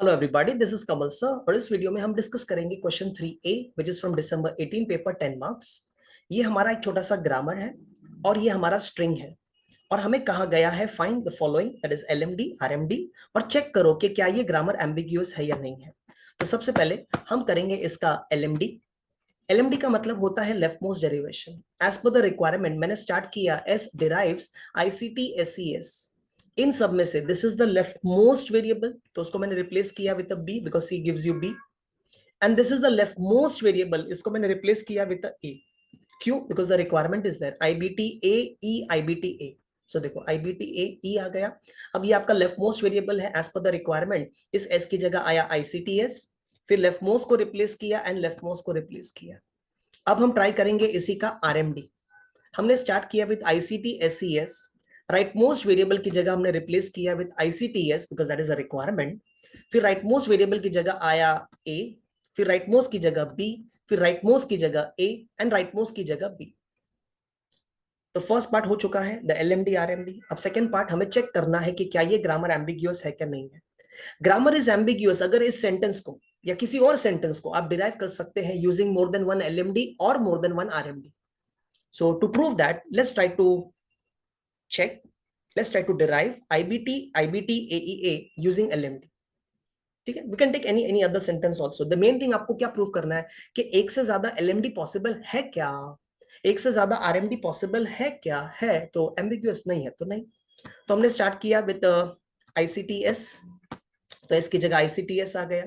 Hello everybody, this is Kamal sir और इस video में हम डिस्कस करेंगे question 3A which is from December 18 paper 10 marks. ये हमारा एक छोटा सा ग्रामर है और ये हमारा स्ट्रिंग है और हमें कहा गया है find the following, that is LMD RMD, और चेक करो कि क्या ये ग्रामर एम्बिग्यूअस है या नहीं है। तो सबसे पहले हम करेंगे इसका LMD। LMD का मतलब होता है left most derivation. As per the requirement मैंने स्टार्ट किया एस डिराइव्स ICT SES। इन सब में से this is the left most variable, तो उसको मैंने रिप्लेस किया with a B because C gives you B. And this is the left most variable, इसको मैंने रिप्लेस किया विद अ ए। क्यों? Because the requirement is there IBT A E IBT A। So देखो IBT A E आ गया। अब ये आपका left most variable है एज पर द रिक्वायरमेंट। इस एस की जगह आया ICTS, फिर लेफ्ट मोस्ट को रिप्लेस किया एंड लेफ्ट मोस्ट को रिप्लेस किया। अब हम ट्राई करेंगे इसी का RMD। हमने स्टार्ट किया with ICT SES, right most variable की जगह हमने रिप्लेस किया with ICTS because that is a requirement. फिर राइट मोस्ट वेरिएबल की जगह आया A, फिर राइट मोस्ट की जगह B, फिर राइट मोस्ट की जगह A एंड राइट मोस्ट की जगह B। तो फर्स्ट पार्ट हो चुका है द LMD RMD। अब सेकंड पार्ट हमें चेक करना है कि क्या ये ग्रामर एम्बिग्यूअस है क्या नहीं है। ग्रामर इज एम्बिग्यूअस अगर इस सेंटेंस को या किसी और सेंटेंस को आप डिराइव कर सकते हैं using more than one LMD और more than one RMD। So to prove that, check, let's try to derive IBT AEA using LMD। ठीक है, we can take any other sentence also. The main thing आपको क्या prove करना है कि एक से ज्यादा LMD पॉसिबल है क्या, एक से ज्यादा RMD पॉसिबल है क्या, है तो एम्बिग्यूअस नहीं है तो नहीं। तो हमने स्टार्ट किया विद ICTS, तो इसकी जगह ICTS आ गया।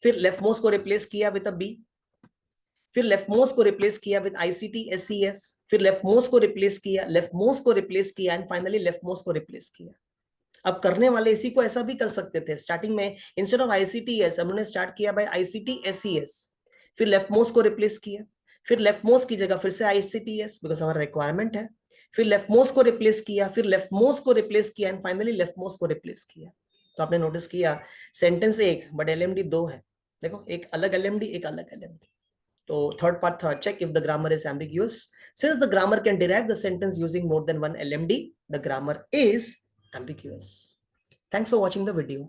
फिर लेफ्ट मोस्ट को रिप्लेस किया विद अ बी, फिर लेफ्ट मोस्ट को रिप्लेस किया विद ICT SES, फिर लेफ्ट मोस्ट को रिप्लेस किया, लेफ्ट मोस्ट को रिप्लेस किया एंड फाइनली लेफ्ट मोस्ट को रिप्लेस किया। अब करने वाले इसी को ऐसा भी कर सकते थे। स्टार्टिंग में इंस्टेड ऑफ ICTS हमने स्टार्ट किया बाय ICT SES, फिर लेफ्ट मोस्ट को रिप्लेस किया, फिर लेफ्ट मोस्ट की जगह फिर से ICTS बिकॉज हमारा रिक्वायरमेंट है, फिर लेफ्ट मोस्ट को रिप्लेस किया, फिर लेफ्ट मोस्ट को रिप्लेस किया एंड फाइनली लेफ्ट मोस्ट को रिप्लेस किया। तो आपने नोटिस किया सेंटेंस एक बट LMD दो है। देखो एक अलग LMD एक अलग LMD। तो third part था check if the grammar is ambiguous. Since the grammar can derive the sentence using more than one LMD, the grammar is ambiguous. Thanks for watching the video.